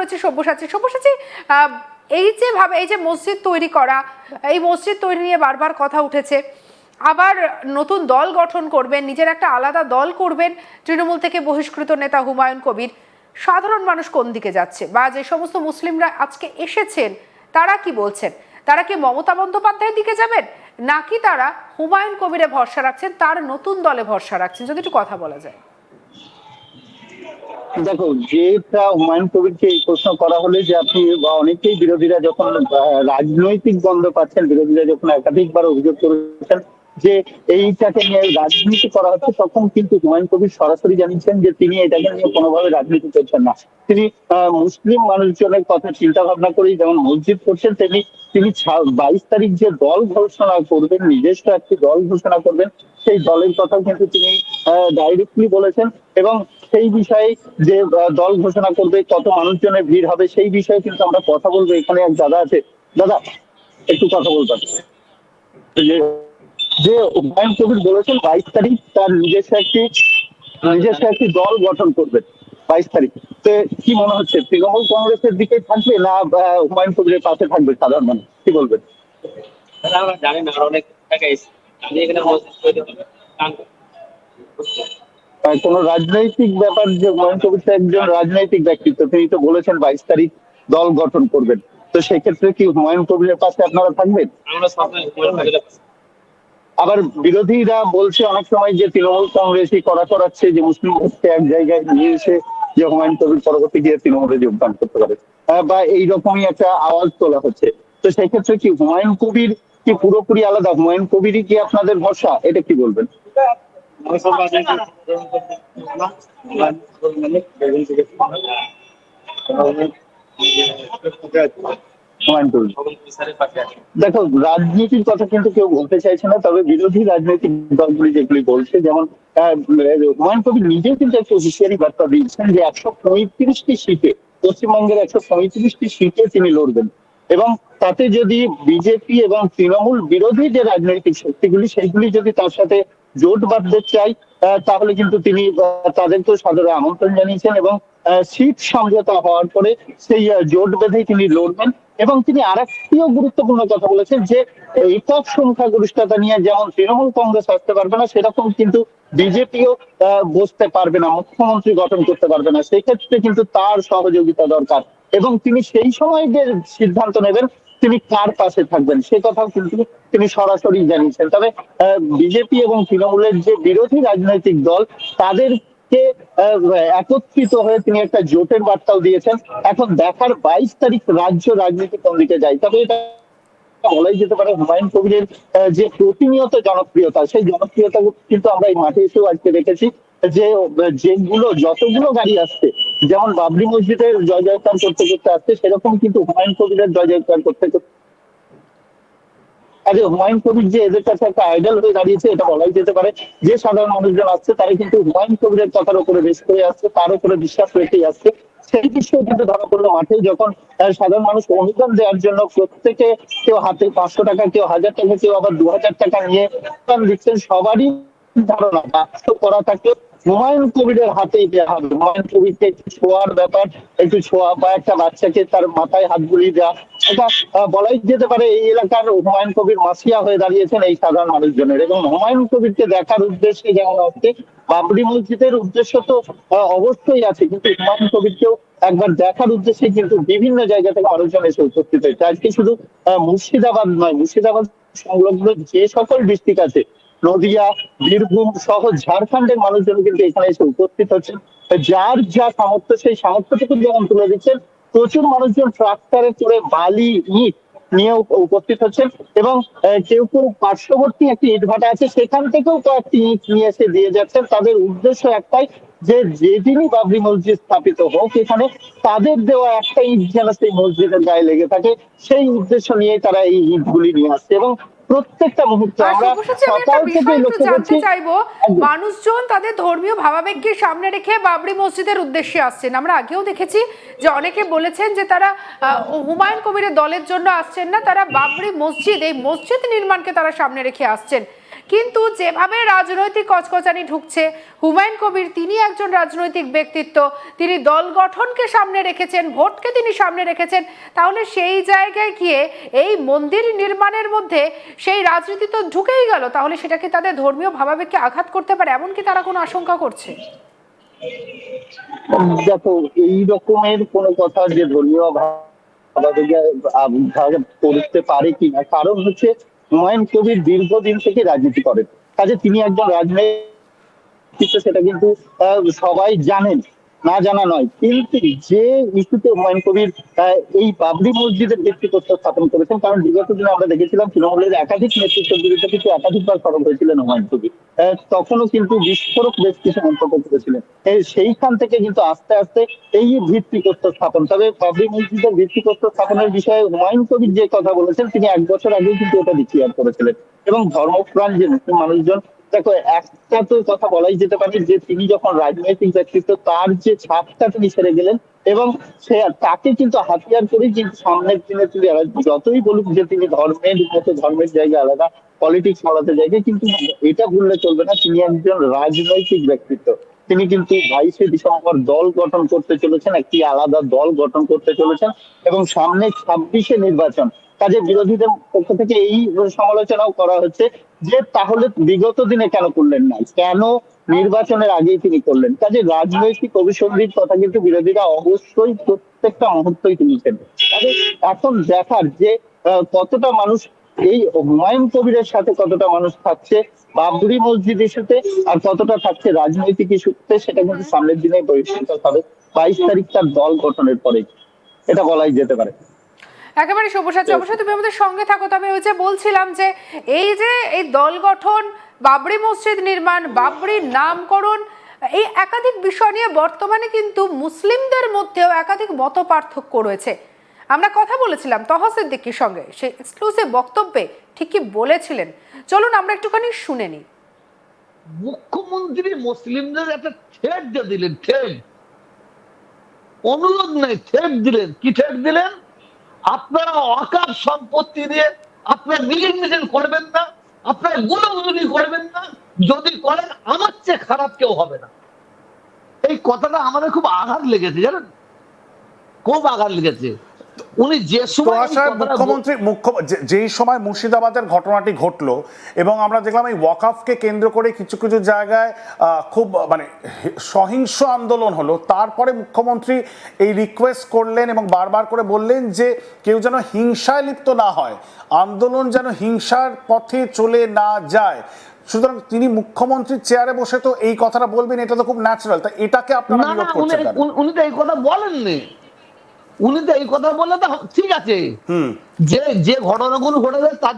রয়েছে সব্যসাচী। সব্যসাচী, এই যে মসজিদ তৈরি করা, এই মসজিদ তৈরি নিয়ে বারবার কথা উঠেছে, আবার নতুন দল গঠন করবেন, নিজের একটা আলাদা দল করবেন তৃণমূল থেকে বহিষ্কৃত নেতা হুমায়ুন কবির। সাধারণ মানুষ কোন দিকে যাচ্ছে, বা যে সমস্ত মুসলিমরা আজকে এসেছেন তারা কি বলছেন? তারা কি মমতা বন্দ্যোপাধ্যায়ের দিকে যাবেন, নাকি তারা হুমায়ুন কবিরে ভরসা রাখছেন, তার নতুন দলে ভরসা রাখছেন? যদি একটু কথা বলা যায়। দেখো, যেটা হুমায়ুন কবিরকে এই প্রশ্ন করা হলে যে আপনি বা অনেকেই বিরোধীরা যখন রাজনৈতিক দ্বন্দ্ব পাচ্ছেন, বিরোধীরা যখন একাধিকবার অভিযোগ করেছেন যে এইটাকে নিয়ে রাজনীতি করা হচ্ছে, তখন কিন্তু হুমায়ুন কবির সরাসরি জানিয়েছেন যে তিনি এটাকে নিয়ে কোনোভাবে রাজনীতি করছেন না। তিনি মুসলিম মানুষজনের কথা চিন্তা ভাবনা করেই যেমন মসজিদ করছেন, তেমনি তিনি 22 তারিখ যে দল ঘোষণা করবেন, নিজস্ব একটি দল ঘোষণা করবেন, সেই দলের কথাও কিন্তু তিনি ডাইরেক্টলি বলেছেন। এবং সেই বিষয়ে যে দল ঘোষণা করবে, কত মানুষজনের ভিড় হবে, সেই বিষয়ে কিন্তু আমরা কথা বলবো। এখানে এক দাদা আছে, দাদা একটু কথা বলবেন। যে হুমায়ুন কবির বলেছেন 22 তারিখ তার নিজস্ব একটি দল গঠন করবেন 22 তারিখ। তো কি মনে হচ্ছে, তৃণমূল কংগ্রেসের দিকে থাকবে না হুমায়ুন কবিরের পাশে থাকবে সাধারণ মানুষ, কি বলবেন? আমরা জানি না, অনেক জায়গায় এখানে কোন রাজনৈতিক ব্যাপার, যে হুমায়ুন কবির তো একজন রাজনৈতিক ব্যক্তিত্ব, তিনি তো বলেছেন 22 তারিখ দল গঠন করবেন। তো সেক্ষেত্রে কি হুমায়ুন কবিরের পাশে আপনারা থাকবেন? আবার বিরোধীরা বলছে অনেক সময় যে তৃণমূল কংগ্রেসই করাচ্ছে, যে মুসলিম ভোটকে এক জায়গায় নিয়ে এসে যে হুমায়ুন কবির পরবর্তী গিয়ে তৃণমূলে যোগদান করতে পারে, বা এইরকমই একটা আওয়াজ তোলা হচ্ছে। তো সেক্ষেত্রে কি হুমায়ুন কবির কি পুরোপুরি আলাদা? হুমায়ুন কবিরই কি আপনাদের ভরসা, এটা কি বলবেন? দেখো, রাজনীতির কথা কিন্তু কেউ বলতে চাইছে না, তবে বিরোধী রাজনৈতিক দলগুলি যেগুলি বলছে, যেমন হুমায়ুন কবির নিজেও কিন্তু একটু হুঁশিয়ারি বার্তা দিয়েছেন যে 135টি সিটে, পশ্চিমবঙ্গের 135টি সিটে তিনি লড়বেন। এবং তাতে যদি বিজেপি এবং তৃণমূল বিরোধী যে রাজনৈতিক শক্তিগুলি, সেইগুলি যদি তার সাথে জোট বাঁধতে চাই, তাহলে কিন্তু তিনি তাদেরকেও সাদরে আমন্ত্রণ জানিয়েছেন। এবং সিট সমঝোতা হওয়ার পরে সেই জোট বেঁধেই তিনি লড়বেন। এবং তিনি আরেকটিও গুরুত্বপূর্ণ কথা বলেছেন যে একক সংখ্যাগরিষ্ঠতা নিয়ে যেমন তৃণমূল কংগ্রেস আসতে পারবে না, সেরকম কিন্তু বিজেপিও বসতে পারবে না, মুখ্যমন্ত্রী গঠন করতে পারবে না। সেই ক্ষেত্রে কিন্তু তার সহযোগিতা দরকার। এবং তিনি সেই সময় যে সিদ্ধান্ত নেবেন তিনি কার পাশে থাকবেন, সে কথাও কিন্তু তিনি সরাসরি জানিয়েছেন। তবে বিজেপি এবং তৃণমূলের যে বিরোধী রাজনৈতিক দল, তাদের একত্রিত হয়ে তিনি একটা জোটের বার্তাও দিয়েছেন। এখন দেখার 22 তারিখ রাজ্য রাজনীতি কোন দিকে যায়। তবে এটা বলাই যেতে পারে হুমায়ুন কবিরের যে প্রতিনিয়ত জনপ্রিয়তা, সেই জনপ্রিয়তা কিন্তু আমরা এই মাঠে এসেও আজকে দেখেছি যে যতগুলো গাড়ি আসছে, যেমন বাবরি মসজিদের জয় জয়কার করতে করতে আসছে, সেরকম কিন্তু হুমায়ুন কবিরের জয় জয়কার করতে করতে আগে হুমায়ুন কবির যে এদের কাছে একটা আইডল হয়ে দাঁড়িয়েছে, এটা বলাই যেতে পারে। যে সাধারণ মানুষজন আসছে তারা কিন্তু হুমায়ুন কবিরের কথার উপরে বেশ করে আসছে, তার উপরে বিশ্বাস রেখেই আসছে। সেই দৃশ্য কিন্তু ধরা পড়লো মাঠে, যখন সাধারণ মানুষ অনুদান দেওয়ার জন্য প্রত্যেকে কেউ হাতে 500 টাকা, কেউ 1000 টাকা, কেউ আবার 2000 টাকা নিয়ে অনুদান দিচ্ছেন। সবারই ধারণা বাক্স করা থাকে হুমায়ুন কবিরের হাতেই দেওয়া হবে। হুমায়ুন কবিরকে একটু ছোঁয়ার ব্যাপার, একটু ছোঁয়া, বা একটা বাচ্চাকে তার মাথায় হাত বুলিয়ে দেওয়া, এটা বলাই যেতে পারে এই এলাকার হুমায়ুন কবির মাসিয়া হয়ে দাঁড়িয়েছেন এই সাধারণ মানুষজনের। এবং হুমায়ুন কবিরকে দেখার উদ্দেশ্যে যেমন হচ্ছে, বাবরি মসজিদের উদ্দেশ্য তো অবশ্যই আছে, কিন্তু হুমায়ুন কবিরকেও একবার দেখার উদ্দেশ্যে কিন্তু বিভিন্ন জায়গা থেকে মানুষজন এসে উপস্থিত হয়েছে। আজকে শুধু মুর্শিদাবাদ নয়, মুর্শিদাবাদ সংলগ্ন যে সকল ডিস্ট্রিক্ট আছে, নদিয়া, বীরভূম সহ ঝাড়খণ্ডের মানুষজন কিন্তু এখানে এসে উপস্থিত হচ্ছেন। যার যা সামর্থ্য, সেই সামর্থ্যটুকু যেমন তুলে দিচ্ছেন। প্রচুর মানুষজন ট্রাক্টরে করে বালি, ইট নিয়ে উপস্থিত হচ্ছেন। এবং কেউ কেউ পার্শ্ববর্তী একটি ইটভাটা আছে, সেখান থেকেও কয়েকটি ইট নিয়ে এসে দিয়ে যাচ্ছেন। তাদের উদ্দেশ্য একটাই, যে যেদিনই বাবরি মসজিদ স্থাপিত হোক এখানে, তাদের দেওয়া একটা ইট যেন সেই মসজিদের গায়ে লেগে থাকে, সেই উদ্দেশ্য নিয়ে তারা এই ইটগুলি নিয়ে আসছে। এবং প্রত্যেকটা মুহূর্তে আমরা সকাল থেকে লক্ষ্য করছি, মানুষজন তাদের ধর্মীয় ভাবাবেগকে সামনে রেখে বাবরি মসজিদের উদ্দেশ্যে আসছেন। আমরা আগেও দেখেছি যে অনেকে বলেছেন যে তারা হুমায়ুন কবিরের দলের জন্য আসছেন না, তারা বাবরি মসজিদ, এই মসজিদ নির্মাণকে তারা সামনে রেখে আসছেন। কিন্তু যেভাবে রাজনৈতিক কচকচানি ঢুকছে, হুমায়ুন কবির তিনি একজন রাজনৈতিক ব্যক্তিত্ব, তিনি দল গঠনকে সামনে রেখেছেন, ভোটকে তিনি সামনে রেখেছেন, তাহলে সেই জায়গায় গিয়ে এই মন্দির নির্মাণের মধ্যে সেই রাজনীতি তো ঢুকেই গেল, তাহলে সেটা কি তাদের ধর্মীয় ভাবাবেগকে আঘাত করতে পারে, এমনকি তারা কোনো আশঙ্কা করছে? দেখো, এই রকমের কোনো কথা যে ধর্মীয় ভাবাবেগে আঘাত করতে পারে কিনা, কারণ হচ্ছে হুমায়ুন কবির দীর্ঘদিন থেকে রাজনীতি করেন, কাজে তিনি একজন রাজনীতি, সেটা কিন্তু সবাই জানেন, না জানা নয়। কিন্তু যে ইস্যুতে হুমায়ুন কবির এই বাবরি মসজিদের ভিত্তিপ্রস্তর স্থাপন করেছেন, কারণ বিগত দিনে আমরা দেখেছিলাম তৃণমূলের একাধিক নেতৃত্বের বিরুদ্ধে কিন্তু একাধিকবার সরব হয়েছিলেন হুমায়ুন কবির, তখনও কিন্তু বিস্ফোরক বেশ কিছু মন্তব্য করেছিলেন। সেইখান থেকে কিন্তু আস্তে আস্তে এই ভিত্তিপ্রস্তর স্থাপন, তবে বাবরি মসজিদের ভিত্তিপ্রস্তর স্থাপনের বিষয়ে হুমায়ুন কবির যে কথা বলেছেন, তিনি 1 বছর আগেই কিন্তু এটা ডিক্লেয়ার করেছিলেন। এবং ধর্মপ্রাণ যে মুসলিম মানুষজন, দেখো একটা তো কথা বলাই যেতে পারে যে তিনি যখন রাজনৈতিক ব্যক্তিত্ব, তার যে ছাপটা তিনি ছেড়ে গেলেন, এবং সে তাকে কিন্তু হাতিয়ার করে কিন্তু সামনের দিনে তিনি যতই বলুক যে তিনি ধর্মের মতো ধর্মের জায়গা আলাদা, পলিটিক্স আলাদা জায়গায়, কিন্তু এটা ভুললে চলবে না, তিনি একজন রাজনৈতিক ব্যক্তিত্ব। তিনি কিন্তু 22শে ডিসেম্বর দল গঠন করতে চলেছেন, একটি আলাদা দল গঠন করতে চলেছেন, এবং সামনে 26শে নির্বাচন। কাজে বিরোধীদের পক্ষ থেকে এই সমালোচনাও করা হচ্ছে যে তাহলে বিগত দিনে কেন করলেন না, কেন নির্বাচনের আগেই তিনি করলেন। কাজে রাজনৈতিক অভিসন্ধির কথা কিন্তু বিরোধীরা অবশ্যই প্রত্যেকটা মুহূর্তেই তুলছেন। কাজে এখন দেখার যে কতটা মানুষ এই হুমায়ুন কবিরের সাথে, কতটা মানুষ থাকছে বাবরি মসজিদ ইস্যুতে, আর কতটা থাকছে রাজনৈতিক ইস্যুতে, সেটা কিন্তু সামনের দিনে পরিষ্কার হবে 22 তারিখ তার দল গঠনের পরে, এটা বলাই যেতে পারে। একেবারে সব্যসাচী, অবশ্যই তুমি আমাদের সঙ্গে থাকো। তবে ওই যে বলছিলাম যে এই দল গঠন, বাবরি মসজিদ নির্মাণ, বাবরির নামকরণ, এই একাধিক বিষয় নিয়ে বর্তমানে কিন্তু মুসলিমদের মধ্যেও একাধিক মত পার্থক্য রয়েছে। আমরা কথা বলেছিলাম তহা সিদ্দিকীর সঙ্গে, সে এক্সক্লুসিভ বক্তব্যে ঠিক কি বলেছিলেন, চলুন আমরা একটুখানি শুনে নিই। মুখ্যমন্ত্রী মুসলিমদের একটা থ্রেট দিলেন, থ্রেট, অনুরোধ নাই, থ্রেট দিলেন। কি থ্রেট দিলেন? আপনারা ওয়াকফ সম্পত্তি দিয়ে আপনারা মিটিং করবেন না, আপনারা গুলোগুলি করবেন না, যদি করেন আমার চেয়ে খারাপ কেউ হবে না। এই কথাটা আমাদের খুব আঘাত লেগেছে, জানেন, খুব আঘাত লেগেছে। উনি যে সময় মুখ্যমন্ত্রী যেই সময় মুর্শিদাবাদের ঘটনাটি ঘটলো, এবং আমরা দেখলাম এই ওয়াকফকে কেন্দ্র করে কিছু কিছু জায়গায় খুব মানে সহিংস আন্দোলন হলো, তারপরে মুখ্যমন্ত্রী এই রিকোয়েস্ট করলেন এবং বারবার করে বললেন যে কেউ যেন হিংসায় লিপ্ত না হয়, আন্দোলন যেন হিংসার পথে চলে না যায়। সুতরাং তিনি মুখ্যমন্ত্রীর চেয়ারে বসে তো এই কথাটা বলবেন, এটা তো খুব ন্যাচারাল। তা এটাকে আপনারা বিরোধ করছেন কেন? উনি তো এই কথা বলেননি, উনি তো এই কথা বললে তো ঠিক আছে, যে যে ঘটনাগুলো ঘটেছে তার